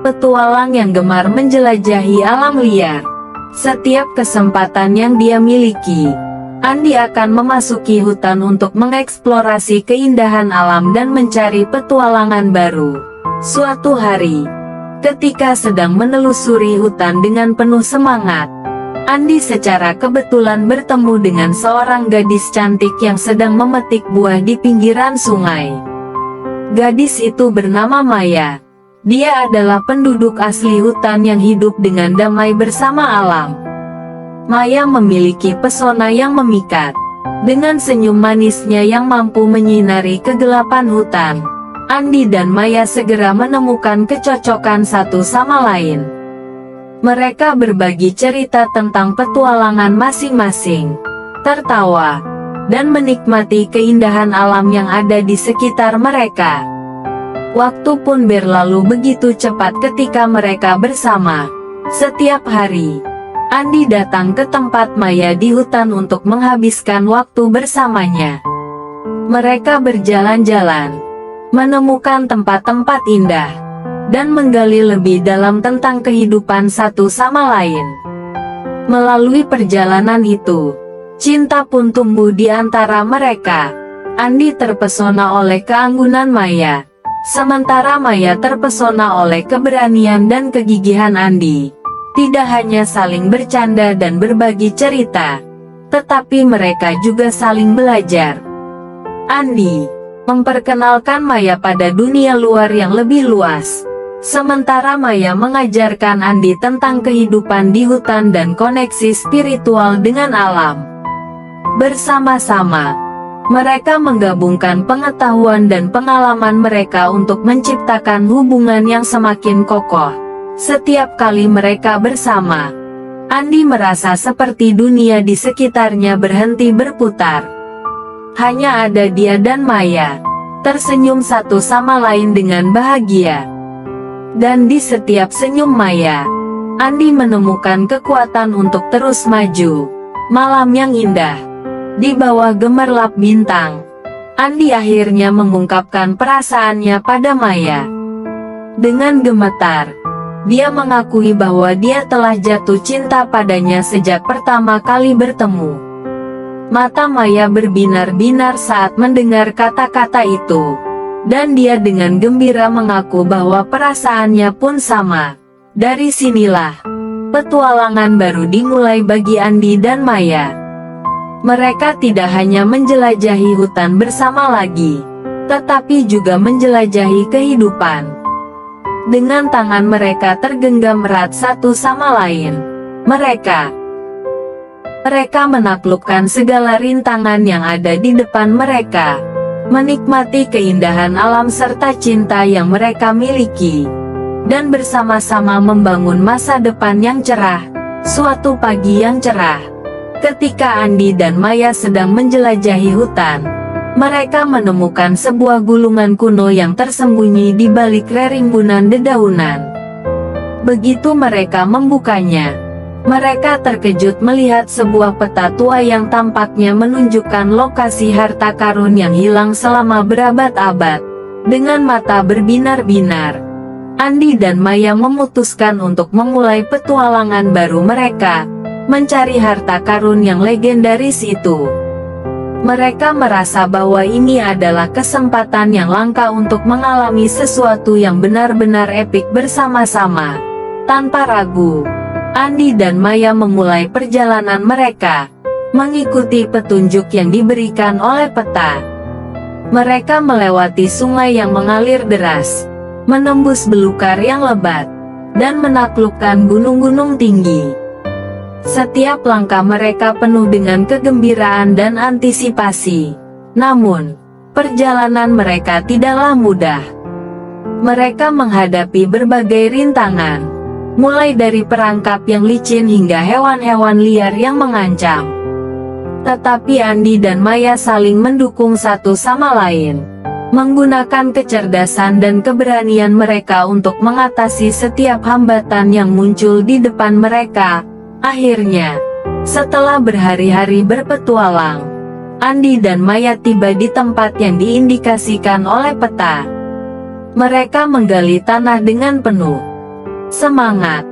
petualang yang gemar menjelajahi alam liar. Setiap kesempatan yang dia miliki, Andi akan memasuki hutan untuk mengeksplorasi keindahan alam dan mencari petualangan baru. Suatu hari, ketika sedang menelusuri hutan dengan penuh semangat, Andi secara kebetulan bertemu dengan seorang gadis cantik yang sedang memetik buah di pinggiran sungai. Gadis itu bernama Maya. Dia adalah penduduk asli hutan yang hidup dengan damai bersama alam. Maya memiliki pesona yang memikat. Dengan senyum manisnya yang mampu menyinari kegelapan hutan, Andi dan Maya segera menemukan kecocokan satu sama lain. Mereka berbagi cerita tentang petualangan masing-masing, tertawa, dan menikmati keindahan alam yang ada di sekitar mereka. Waktu pun berlalu begitu cepat ketika mereka bersama. Setiap hari, Andi datang ke tempat Maya di hutan untuk menghabiskan waktu bersamanya. Mereka berjalan-jalan, menemukan tempat-tempat indah, dan menggali lebih dalam tentang kehidupan satu sama lain. Melalui perjalanan itu, cinta pun tumbuh di antara mereka. Andi terpesona oleh keanggunan Maya, sementara Maya terpesona oleh keberanian dan kegigihan Andi. Tidak hanya saling bercanda dan berbagi cerita, tetapi mereka juga saling belajar. Andi memperkenalkan Maya pada dunia luar yang lebih luas, sementara Maya mengajarkan Andi tentang kehidupan di hutan dan koneksi spiritual dengan alam. Bersama-sama, mereka menggabungkan pengetahuan dan pengalaman mereka untuk menciptakan hubungan yang semakin kokoh. Setiap kali mereka bersama, Andi merasa seperti dunia di sekitarnya berhenti berputar. Hanya ada dia dan Maya, tersenyum satu sama lain dengan bahagia. Dan di setiap senyum Maya, Andi menemukan kekuatan untuk terus maju. Malam yang indah, di bawah gemerlap bintang, Andi akhirnya mengungkapkan perasaannya pada Maya. Dengan gemetar, dia mengakui bahwa dia telah jatuh cinta padanya sejak pertama kali bertemu. Mata Maya berbinar-binar saat mendengar kata-kata itu, dan dia dengan gembira mengaku bahwa perasaannya pun sama. Dari sinilah, petualangan baru dimulai bagi Andi dan Maya. Mereka tidak hanya menjelajahi hutan bersama lagi, tetapi juga menjelajahi kehidupan. Dengan tangan mereka tergenggam erat satu sama lain, mereka menaklukkan segala rintangan yang ada di depan mereka, menikmati keindahan alam serta cinta yang mereka miliki, dan bersama-sama membangun masa depan yang cerah. Suatu pagi yang cerah, ketika Andi dan Maya sedang menjelajahi hutan, mereka menemukan sebuah gulungan kuno yang tersembunyi di balik rerimbunan dedaunan. Begitu mereka membukanya, mereka terkejut melihat sebuah peta tua yang tampaknya menunjukkan lokasi harta karun yang hilang selama berabad-abad. Dengan mata berbinar-binar, Andi dan Maya memutuskan untuk memulai petualangan baru mereka, mencari harta karun yang legendaris itu. Mereka merasa bahwa ini adalah kesempatan yang langka untuk mengalami sesuatu yang benar-benar epik bersama-sama. Tanpa ragu, Andi dan Maya memulai perjalanan mereka, mengikuti petunjuk yang diberikan oleh peta. Mereka melewati sungai yang mengalir deras, menembus belukar yang lebat, dan menaklukkan gunung-gunung tinggi. Setiap langkah mereka penuh dengan kegembiraan dan antisipasi. Namun, perjalanan mereka tidaklah mudah. Mereka menghadapi berbagai rintangan, mulai dari perangkap yang licin hingga hewan-hewan liar yang mengancam. Tetapi Andi dan Maya saling mendukung satu sama lain, menggunakan kecerdasan dan keberanian mereka untuk mengatasi setiap hambatan yang muncul di depan mereka. Akhirnya, setelah berhari-hari berpetualang, Andi dan Maya tiba di tempat yang diindikasikan oleh peta. Mereka menggali tanah dengan penuh semangat,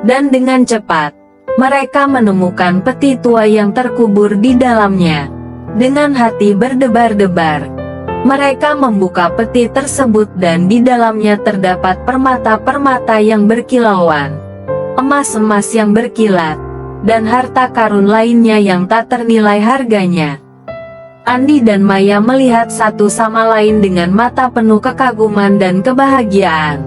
dan dengan cepat, mereka menemukan peti tua yang terkubur di dalamnya. Dengan hati berdebar-debar, mereka membuka peti tersebut dan di dalamnya terdapat permata-permata yang berkilauan, emas-emas yang berkilat, dan harta karun lainnya yang tak ternilai harganya. Andi dan Maya melihat satu sama lain dengan mata penuh kekaguman dan kebahagiaan.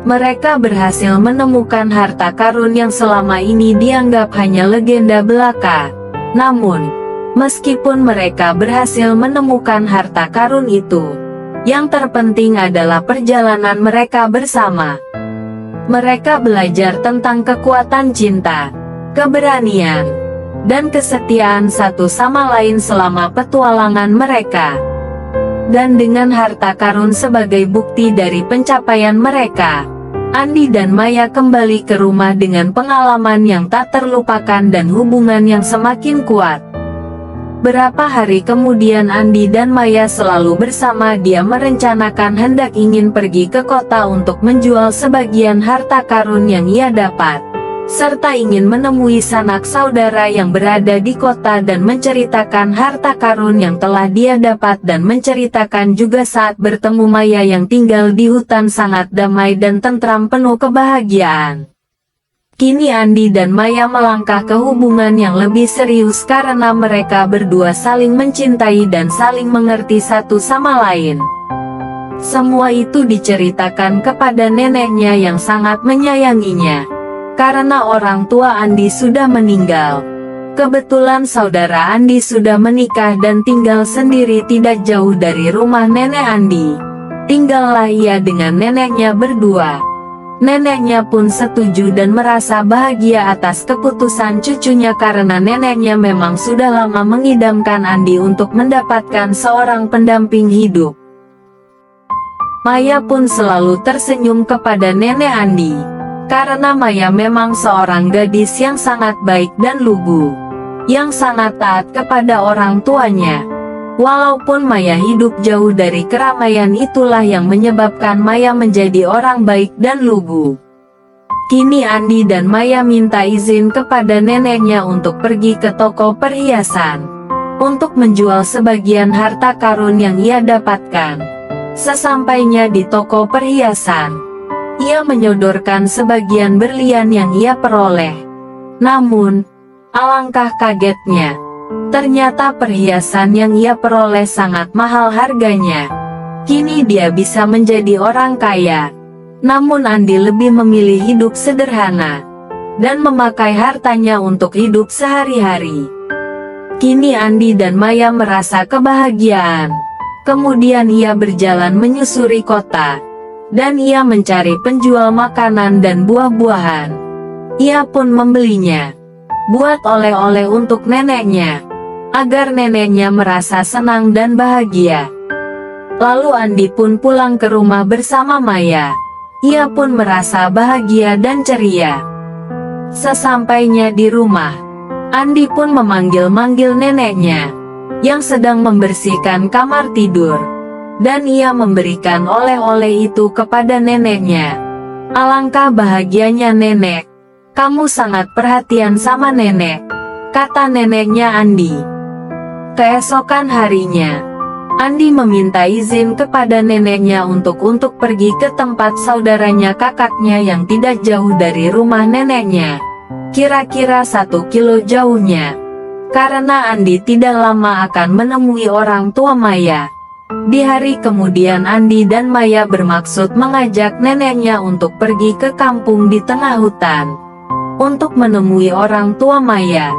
Mereka berhasil menemukan harta karun yang selama ini dianggap hanya legenda belaka. Namun, meskipun mereka berhasil menemukan harta karun itu, yang terpenting adalah perjalanan mereka bersama. Mereka belajar tentang kekuatan cinta, keberanian, dan kesetiaan satu sama lain selama petualangan mereka. Dan dengan harta karun sebagai bukti dari pencapaian mereka, Andi dan Maya kembali ke rumah dengan pengalaman yang tak terlupakan dan hubungan yang semakin kuat. Berapa hari kemudian Andi dan Maya selalu bersama. Dia merencanakan hendak ingin pergi ke kota untuk menjual sebagian harta karun yang ia dapat, serta ingin menemui sanak saudara yang berada di kota dan menceritakan harta karun yang telah dia dapat dan menceritakan juga saat bertemu Maya yang tinggal di hutan sangat damai dan tentram penuh kebahagiaan. Kini Andi dan Maya melangkah ke hubungan yang lebih serius karena mereka berdua saling mencintai dan saling mengerti satu sama lain. Semua itu diceritakan kepada neneknya yang sangat menyayanginya. Karena orang tua Andi sudah meninggal, kebetulan saudara Andi sudah menikah dan tinggal sendiri tidak jauh dari rumah nenek Andi. Tinggallah ia dengan neneknya berdua. Neneknya pun setuju dan merasa bahagia atas keputusan cucunya karena neneknya memang sudah lama mengidamkan Andi untuk mendapatkan seorang pendamping hidup. Maya pun selalu tersenyum kepada nenek Andi. Karena Maya memang seorang gadis yang sangat baik dan lugu, yang sangat taat kepada orang tuanya. Walaupun Maya hidup jauh dari keramaian, itulah yang menyebabkan Maya menjadi orang baik dan lugu. Kini Andi dan Maya minta izin kepada neneknya untuk pergi ke toko perhiasan, untuk menjual sebagian harta karun yang ia dapatkan. Sesampainya di toko perhiasan, ia menyodorkan sebagian berlian yang ia peroleh. Namun, alangkah kagetnya, ternyata perhiasan yang ia peroleh sangat mahal harganya. Kini dia bisa menjadi orang kaya. Namun Andi lebih memilih hidup sederhana, dan memakai hartanya untuk hidup sehari-hari. Kini Andi dan Maya merasa kebahagiaan. Kemudian ia berjalan menyusuri kota, dan ia mencari penjual makanan dan buah-buahan. Ia pun membelinya, buat oleh-oleh untuk neneknya, agar neneknya merasa senang dan bahagia. Lalu Andi pun pulang ke rumah bersama Maya. Ia pun merasa bahagia dan ceria. Sesampainya di rumah, Andi pun memanggil-manggil neneknya, yang sedang membersihkan kamar tidur. Dan ia memberikan oleh-oleh itu kepada neneknya. Alangkah bahagianya nenek. Kamu sangat perhatian sama nenek, kata neneknya Andi. Keesokan harinya, Andi meminta izin kepada neneknya untuk pergi ke tempat saudaranya kakaknya yang tidak jauh dari rumah neneknya. Kira-kira 1 kilo jauhnya. Karena Andi tidak lama akan menemui orang tua Maya. Di hari kemudian Andi dan Maya bermaksud mengajak neneknya untuk pergi ke kampung di tengah hutan, untuk menemui orang tua Maya.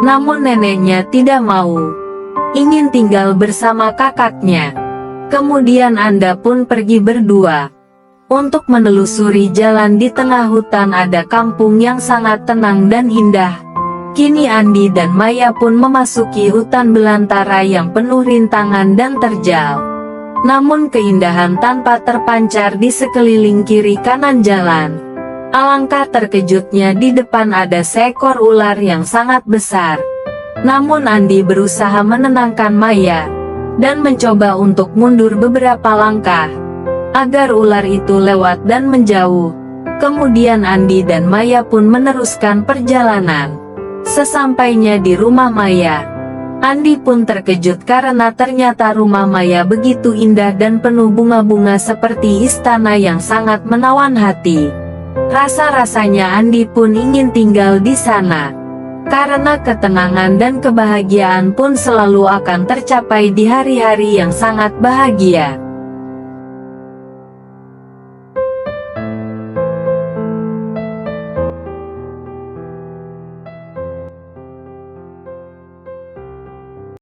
Namun neneknya tidak mau, ingin tinggal bersama kakaknya. Kemudian Anda pun pergi berdua, untuk menelusuri jalan di tengah hutan. Ada kampung yang sangat tenang dan indah. Kini Andi dan Maya pun memasuki hutan belantara yang penuh rintangan dan terjal. Namun keindahan tanpa terpancar di sekeliling kiri kanan jalan. Alangkah terkejutnya di depan ada seekor ular yang sangat besar. Namun Andi berusaha menenangkan Maya, dan mencoba untuk mundur beberapa langkah, agar ular itu lewat dan menjauh. Kemudian Andi dan Maya pun meneruskan perjalanan. Sesampainya di rumah Maya, Andi pun terkejut karena ternyata rumah Maya begitu indah dan penuh bunga-bunga seperti istana yang sangat menawan hati. Rasa-rasanya Andi pun ingin tinggal di sana. Karena ketenangan dan kebahagiaan pun selalu akan tercapai di hari-hari yang sangat bahagia.